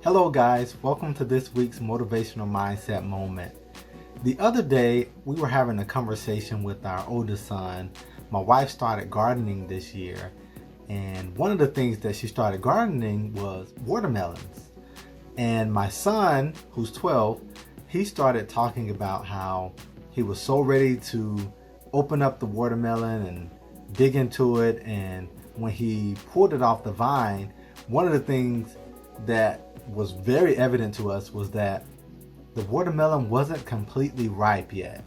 Hello guys, welcome to this week's Motivational Mindset Moment. The other day, we were having a conversation with our oldest son. My wife started gardening this year, and one of the things that she started gardening was watermelons. And my son, who's 12, he started talking about how he was so ready to open up the watermelon and dig into it, and when he pulled it off the vine, one of the things that was very evident to us was that the watermelon wasn't completely ripe yet.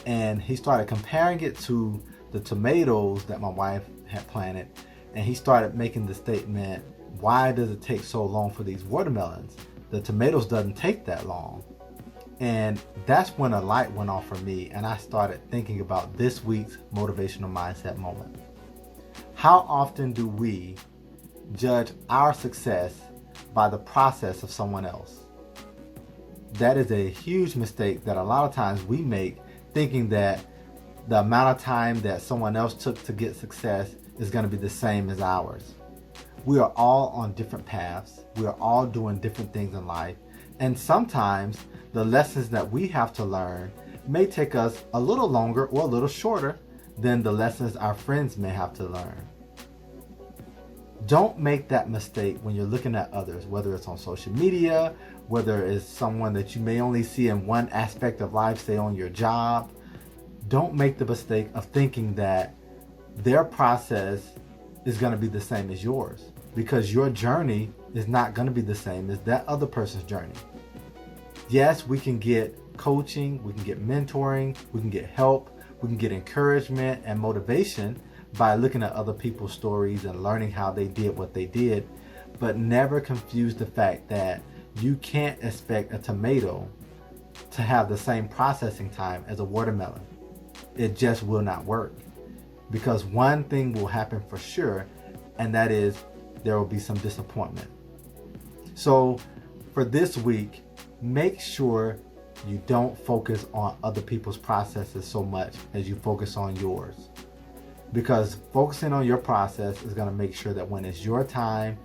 And he started comparing it to the tomatoes that my wife had planted, and he started making the statement, why does it take so long for these watermelons? The tomatoes doesn't take that long. And that's when a light went off for me, and I started thinking about this week's motivational mindset moment. How often do we judge our success by the process of someone else? That is a huge mistake that a lot of times we make, thinking that the amount of time that someone else took to get success is going to be the same as ours. We are all on different paths. We are all doing different things in life. And sometimes the lessons that we have to learn may take us a little longer or a little shorter than the lessons our friends may have to learn. Don't make that mistake when you're looking at others, whether it's on social media, whether it's someone that you may only see in one aspect of life, say on your job. Don't make the mistake of thinking that their process is going to be the same as yours, because your journey is not going to be the same as that other person's journey. Yes, we can get coaching, we can get mentoring, we can get help, we can get encouragement and motivation by looking at other people's stories and learning how they did what they did, but never confuse the fact that you can't expect a tomato to have the same processing time as a watermelon. It just will not work, because one thing will happen for sure, and that is there will be some disappointment. So for this week, make sure you don't focus on other people's processes so much as you focus on yours. Because focusing on your process is going to make sure that when it's your time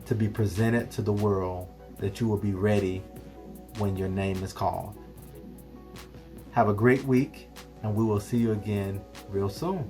to be presented to the world, that you will be ready when your name is called. Have a great week, and we will see you again real soon.